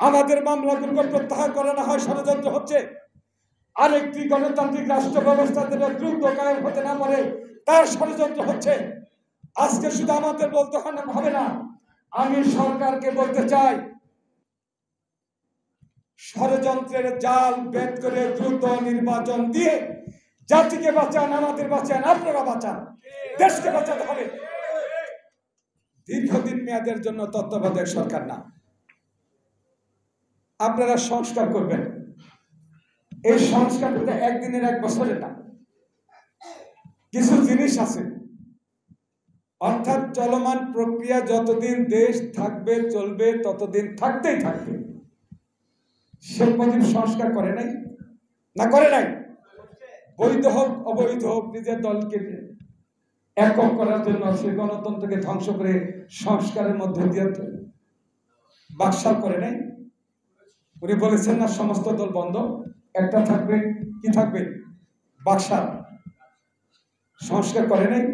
আমাদের মামলাগুলো প্রত্যাহার করানো হয় ষড়যন্ত্র হচ্ছে। আরেকটি গণতান্ত্রিক রাষ্ট্র ব্যবস্থা দ্রুত কায়েম হতে না পারে তার ষড়যন্ত্র হচ্ছে। আজকে শুধু আমাদের বলতে হবে না, আমি সরকারকে বলতে চাই, ষড়যন্ত্রের জাল ভেদ করে দ্রুত নির্বাচন দিয়ে জাতিকে বাঁচান, আমাদের বাঁচান, আপনারা বাঁচান, দেশকে বাঁচাতে হবে। দীর্ঘদিন মেয়াদের জন্য তত্ত্বাবধায়ক সরকার না, আপনারা সংস্কার করবেন। এই সংস্কার করতে একদিনের এক বছরের না, কিছু জিনিস আছে, অর্থাৎ চলমান প্রক্রিয়া যতদিন দেশ থাকবে চলবে ততদিন থাকতেই থাকবে। শেখ মুজিব সংস্কার করে নাই না, করে নাই? বৈধ হোক অবৈধ হোক, নিজের দলকে একক করার জন্য সে গণতন্ত্রকে ধ্বংস করে সংস্কারের মধ্যে দিয়ে বাকশাল করে নাই। উনি বলেছেন না সমস্ত দল বন্ধ, একটা থাকবে, কি থাকবে? বাকশাল। সংস্কার করে নাই,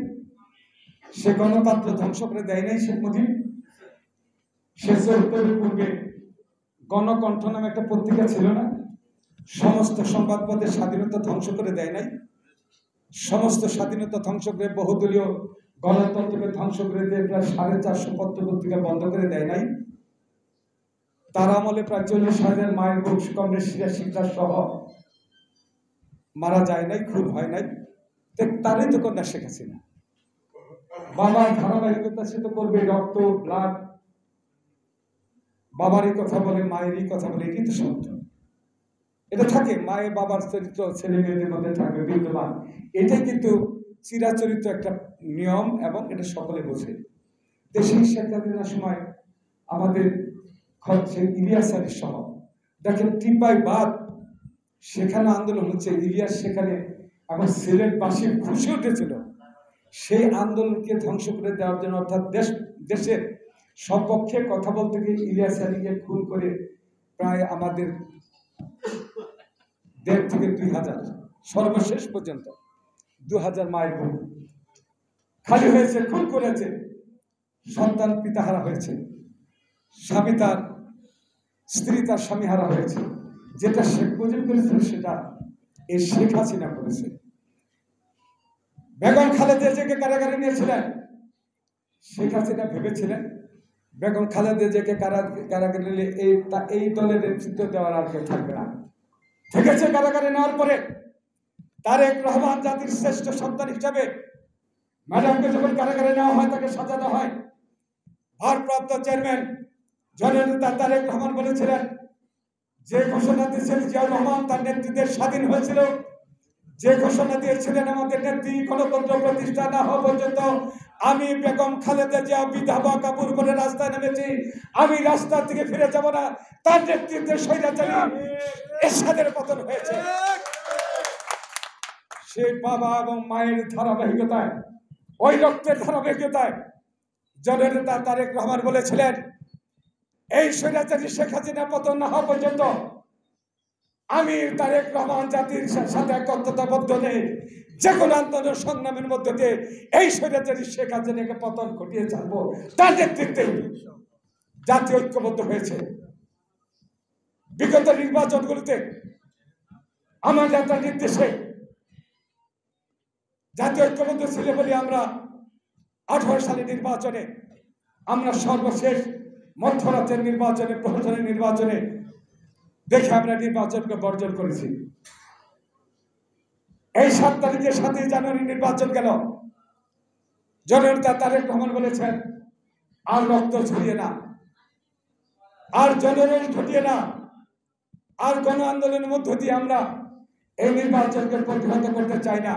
সে গণতন্ত্র ধ্বংস করে দেয় নাই শেখ মুজিব। সে ৭৪ পূর্বে গণকণ্ঠ নামে একটা পত্রিকা ছিল না, সমস্ত সংবাদপত্রের স্বাধীনতা ধ্বংস করে দেয় নাই। সমস্ত স্বাধীনতা ধ্বংস করে বহুদলীয় গণতন্ত্রকে ধ্বংস করে দিয়ে প্রায় ৪৫০ পত্র পত্রিকা বন্ধ করে দেয় নাই। তার আমলে প্রায় ৪০,০০০ মায়ের বংশ কংগ্রেস শিক্ষা সহ মারা যায় নাই, খুন হয় নাই। তারই তো কন্যা শেখ হাসিনা। বাবার ধারাবাহিকতা সে তো করবে, রক্ত ব্লাড, বাবারই কথা বলে, মায়েরই কথা বলে, এটি তো সত্য। এটা থাকে, মায়ের বাবার চরিত্র ছেলে মেয়েদের মধ্যে থাকবে বিদ্যমান, এটাই কিন্তু চিরাচরিত একটা নিয়ম এবং এটা সকলে বোঝে। দেশের শেখ হাসিনার সময় আমাদের ইলিয়াস আলী সহ দেখেন টিপাই বাদ, সেখানে আন্দোলন হচ্ছে, ইলিয়াস সেখানে এবং সিলেটবাসী খুশি উঠেছিল। সেই আন্দোলনকে ধ্বংস করে দেওয়ার জন্য, অর্থাৎ দেশের সপক্ষে কথা বলতে গিয়ে ইলিয়াস আলীকে খুন করে প্রায় আমাদের ১,৫০০ থেকে ২,০০০, সর্বশেষ পর্যন্ত ২,০০০ মায়ের বুক খালি হয়েছে, খুন করেছে, সন্তান পিতাহারা হয়েছে, স্বামী তার স্ত্রী তার স্বামী হারা হয়েছে। যেটা শেখ মুজিব করেছিল সেটা এই শেখ হাসিনা করেছে। বেগম খালেদা জিয়াকে কারাগারে নিয়েছিলেন, শেখ হাসিনা ভেবেছিলেন বেগম খালেদা জিয়াকে কারাগারে নিলে এই দলের নেতৃত্ব দেওয়ার আর কেউ থাকবে না। ঠিক আছে, কারাগারে নেওয়ার পরে তারেক রহমান জাতির শ্রেষ্ঠ সন্তান হিসাবে ম্যাডামকে যখন কারাগারে নেওয়া হয়, তাকে সাজানো হয়, ভারপ্রাপ্ত চেয়ারম্যান জননেতা তারেক রহমান বলেছিলেন, যে ঘোষণা দিয়েছেন জিয়াউর রহমান তার নেতৃত্বে স্বাধীন হয়েছিল, যে ঘোষণা দিয়েছিলেন আমাদের নেত্রী গণতন্ত্র প্রতিষ্ঠা না হওয়া পর্যন্ত আমি বেগম খালেদা জিয়া বিধবা কাপড় করে রাস্তায় নেমেছি, আমি রাস্তা থেকে ফিরে যাব না। তার নেতৃত্বে স্বৈরাচারী এরশাদের পতন হয়েছে। সেই বাবা এবং মায়ের ধারাবাহিকতায়, ওই রক্তের ধারাবাহিকতায় জননেতা তারেক রহমান বলেছিলেন, এই স্বৈরাচারী শেখ হাসিনা পতন না হওয়া পর্যন্ত আমি তারেক রহমান জাতির সাথে একত্রতাবদ্ধ নেই, যে কোনো আন্দোলন সংগ্রামের মধ্যে দিয়ে এই স্বৈরাচারী শেখ হাসিনাকে পতন ঘটিয়ে ছাড়বো। তার নেতৃত্বে জাতি ঐক্যবদ্ধ হয়েছে। বিগত নির্বাচনগুলিতে আমার যাত্রার নির্দেশে জাতি ঐক্যবদ্ধ ছিল বলে আমরা 18 সালের নির্বাচনে, আমরা সর্বশেষ মধ্যরাতের নির্বাচনে, প্রহসনের নির্বাচনে দেখে আমরা নির্বাচনকে বর্জন করেছি। এই 7 তারিখে 7ই জানুয়ারি নির্বাচন গেল, জননেতা তারেক রহমান বলেছেন, আর রক্ত ছড়িয়ে না, আর জনরোষ ঘটিয়ে না, আর গণ আন্দোলনের মধ্য দিয়ে আমরা এই নির্বাচনকে প্রতিহত করতে চাই না।